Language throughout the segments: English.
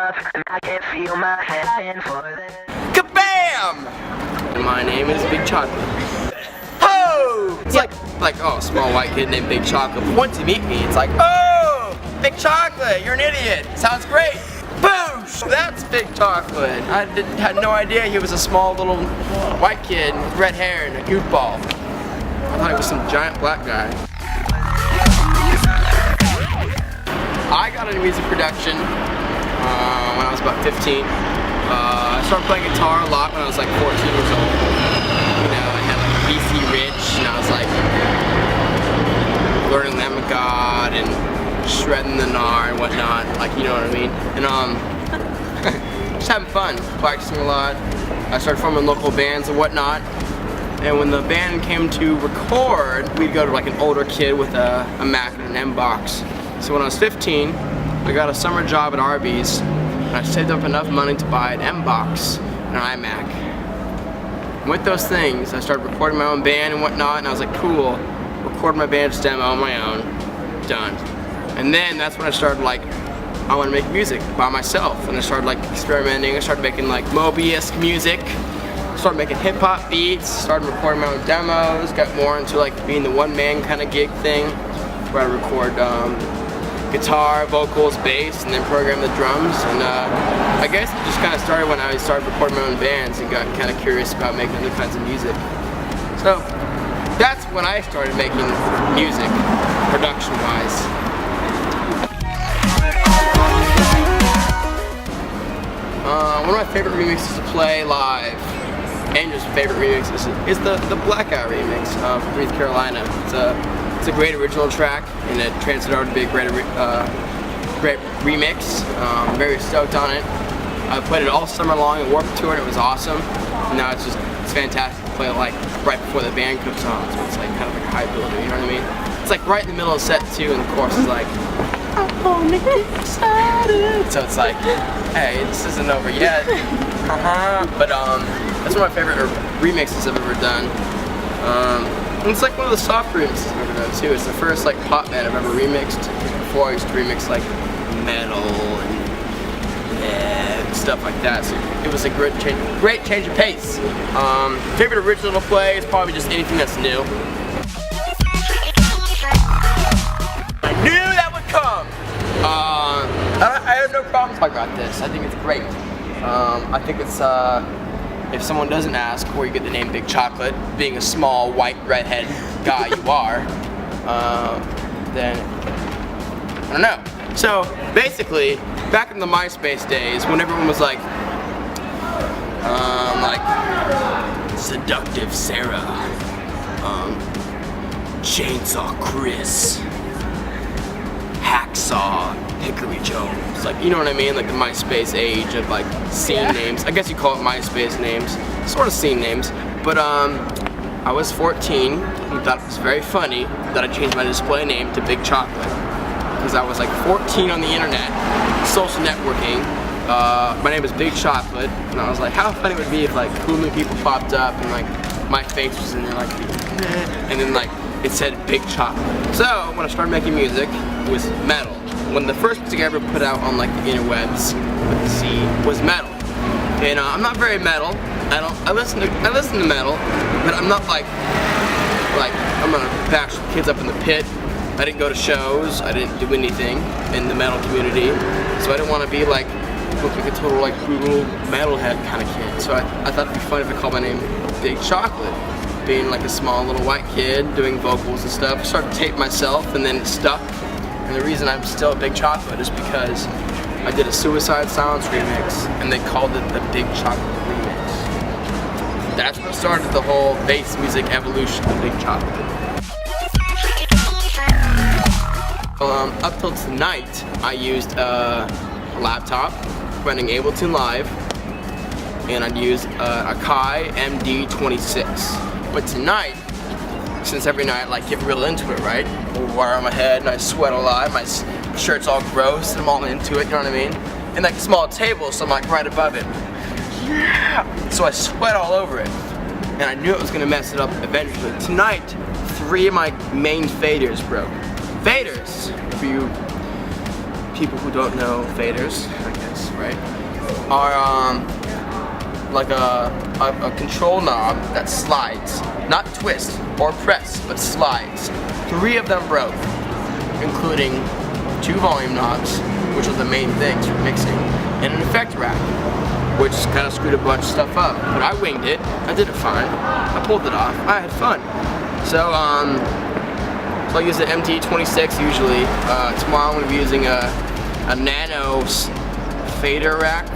up, and I can't feel my hand for this. Kabam! My name is Big Chocolate. Oh! It's like oh, a small white kid named Big Chocolate. But once you meet me, it's like, oh, Big Chocolate, you're an idiot. Sounds great. Boosh! That's Big Chocolate. I had no idea he was a small little white kid with red hair and a goofball. I thought he was some giant black guy. I got into music production when I was about 15. I started playing guitar a lot when I was like 14 years old. You know, I had like BC Rich, and I was like learning Lamb of God and shredding the gnar and whatnot, like, you know what I mean? And just having fun, practicing a lot. I started forming local bands and whatnot. And when the band came to record, we'd go to like an older kid with a Mac and an M-Box. So when I was 15, I got a summer job at Arby's, and I saved up enough money to buy an M-Box and an iMac. And with those things, I started recording my own band and whatnot, and I was like, cool, record my band's demo on my own, done. And then that's when I started like, I want to make music by myself, and I started like experimenting. I started making like Moby-esque music, started making hip-hop beats, started recording my own demos, got more into like being the one-man kind of gig thing, where I record guitar, vocals, bass, and then program the drums. And I guess it just kind of started when I started recording my own bands and got kind of curious about making other kinds of music. So that's when I started making music, production-wise. One of my favorite remixes to play live, and just favorite remixes, is the Blackout remix of Breathe Carolina. It's a great original track, and it translated over to be a great remix. I'm very stoked on it. I played it all summer long at Warped Tour, and it was awesome. And now it's fantastic to play it like right before the band comes on, so it's like kind of like a high builder, you know what I mean? It's like right in the middle of set too, and the chorus is like, I wanna get excited. So it's like, hey, this isn't over yet. But that's one of my favorite remixes I've ever done. And it's like one of the soft remixes I've ever done too. It's the first like pop band I've ever remixed. Before I used to remix like metal and stuff like that. So it was a great change of pace. Favorite original to play is probably just anything that's new. I knew that would come. I have no problems talking about this. I think it's great. I think it's if someone doesn't ask where you get the name Big Chocolate, being a small white redhead guy you are, then I don't know. So basically, back in the MySpace days, when everyone was like Seductive Sarah, Chainsaw Chris, Hacksaw Hickory Jones, like, you know what I mean? Like the MySpace age of like scene names. I guess you call it MySpace names, sort of scene names. But I was 14 and thought it was very funny that I changed my display name to Big Chocolate, because I was like 14 on the internet, social networking. My name is Big Chocolate, and I was like, how funny would it be if like cool new people popped up and like my face was in there like, and then like it said Big Chocolate. So when I started making music, it was metal. When the first music I ever put out on like the interwebs with the C was metal, and I'm not very metal. I listen to metal, but I'm not like I'm gonna bash kids up in the pit. I didn't go to shows. I didn't do anything in the metal community, so I didn't want to be like look like a total like brutal metalhead kind of kid. So I thought it'd be fun if I called my name Big Chocolate. Being like a small little white kid doing vocals and stuff, I started to tape myself, and then it stuck. And the reason I'm still Big Chocolate is because I did a Suicide Silence remix, and they called it the Big Chocolate remix. That's what started the whole bass music evolution of Big Chocolate. Well, up till tonight, I used a laptop running Ableton Live, and I'd used a Kai MD26. But tonight, since every night I like get real into it, right? I wire on my head and I sweat a lot, my shirt's all gross and I'm all into it, you know what I mean? And like a small table, so I'm like right above it. Yeah! So I sweat all over it. And I knew it was gonna mess it up eventually. Tonight, 3 of my main faders broke. Faders, if you people who don't know faders, I guess, right, are like a control knob that slides, not twist or press, but slides. 3 of them broke, including 2 volume knobs, which are the main things for mixing, and an effect rack, which kind of screwed a bunch of stuff up. But I winged it. I did it fine. I pulled it off. I had fun. So I use the MT26 usually. Tomorrow I'm going to be using a Nano fader rack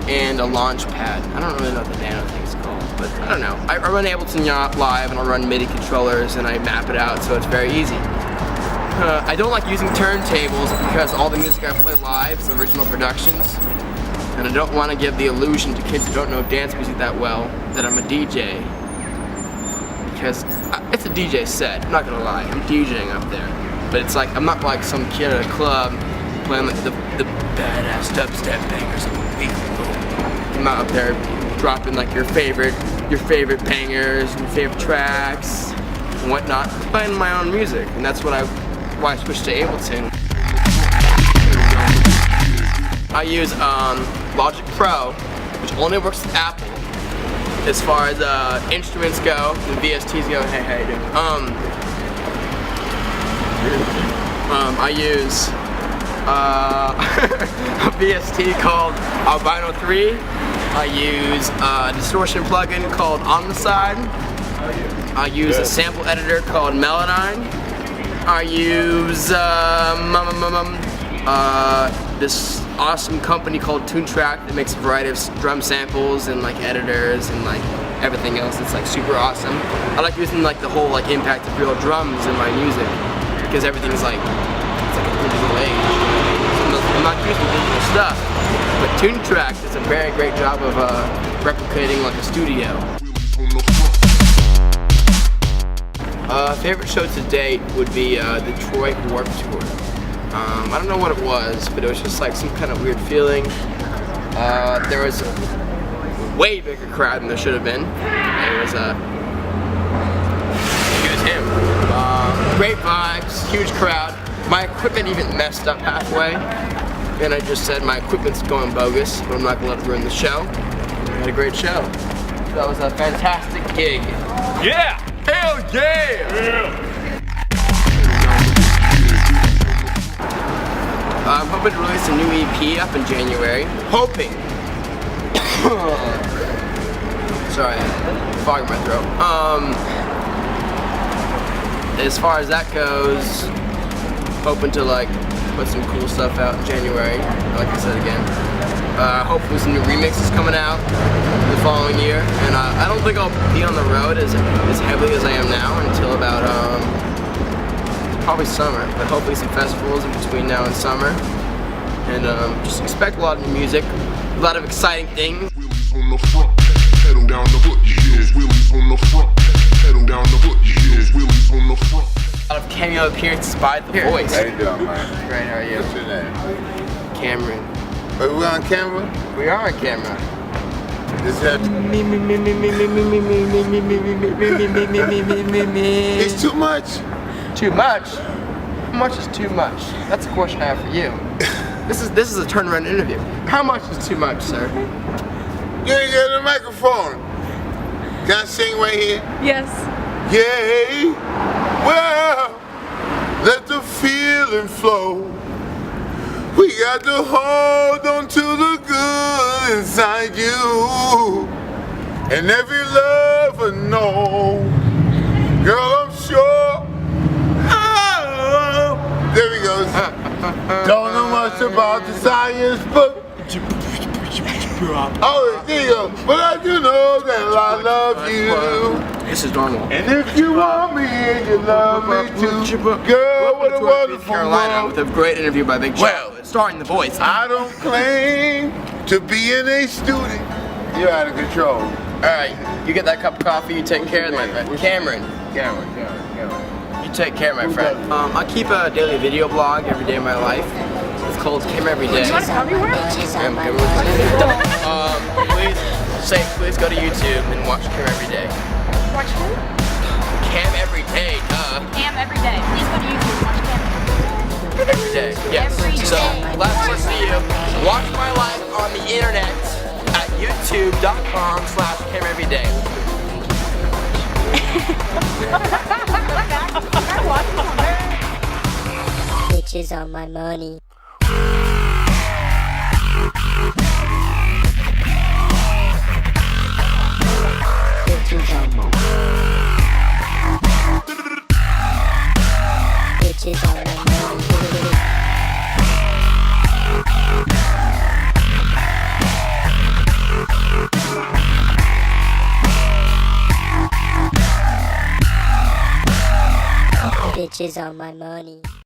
and a launch pad. I don't really know what the Nano thing's called, but I don't know. I run Ableton Live and I run MIDI controllers and I map it out so it's very easy. I don't like using turntables because all the music I play live is original productions, and I don't want to give the illusion to kids who don't know dance music that well that I'm a DJ, because it's a DJ set, I'm not gonna lie, I'm DJing up there, but it's like, I'm not like some kid at a club playing like the badass dubstep bangers of the week. I'm not up there dropping like your favorite bangers and your favorite tracks and whatnot. I'm playing my own music, and that's why I switched to Ableton. I use Logic Pro, which only works with Apple. As far as instruments go, and VSTs go, hey, how you doing? I use a VST called Albino 3. I use a distortion plugin called Omnicide. I use a sample editor called Melodyne. I use this awesome company called Toontrack that makes a variety of drum samples and like editors and like everything else. It's like super awesome. I like using like the whole like impact of real drums in my music because everything's like, it's like a digital age. I'm not used to digital stuff, but Toontrack does a very great job of replicating like a studio. Favorite show to date would be the Detroit Warped Tour. I don't know what it was, but it was just like some kind of weird feeling. There was a way bigger crowd than there should have been. It was him. Great vibes, huge crowd. My equipment even messed up halfway, and I just said my equipment's going bogus, but I'm not gonna let it ruin the show. We had a great show. So that was a fantastic gig. Yeah! Hell yeah! I'm hoping to release a new EP up in January. Hoping. Sorry, fog in my throat. As far as that goes, hoping to like put some cool stuff out in January. Like I said again. Hopefully some new remixes coming out the following year. And I don't think I'll be on the road as heavily as I am now until about probably summer, but hopefully some festivals in between now and summer. And just expect a lot of new music, a lot of exciting things. Wheelies on the front, pedal down the hood, heels. Wheelies on the front, pedal down the hood, heels. Wheelies on the front. A lot of cameo appearances by The Voice. How you doing, man? Great, how are you? What's your name? Cameron. Are we on camera? We are on camera. Is that... It's too much. Too much? How much is too much? That's a question I have for you. This is a turnaround interview. How much is too much, sir? You ain't got a microphone. Can I sing right here? Yes. Yay! Well, let the feeling flow. We got to hold on to the good inside you. And every lover know. Girl, I'm sure. Oh, there he goes. Don't know much about the science book. Oh, there you go. But I do know that I love you. This is normal. And if you want me and you love me too, girl, what a wonderful Carolina world. with a great interview by Big Joe, Well, starring The Voice. I don't claim to be in a student. You're out of control. Alright, you get that cup of coffee, you take care of my friend. Cameron. Cameron. You take care, my friend. I keep a daily video blog every day of my life. It's called Cam Every Day. Do you want to come anywhere? Please go to YouTube and watch Cam Every Day. Watch who? Cam Every Day, duh. Cam every day. Please go to YouTube and watch Cam. every day. Yes. So let's listen to you. Watch my life on the internet at youtube.com/camereveryday. Bitches on my money. Bitches on my Bitches on my money. Bitches on my money.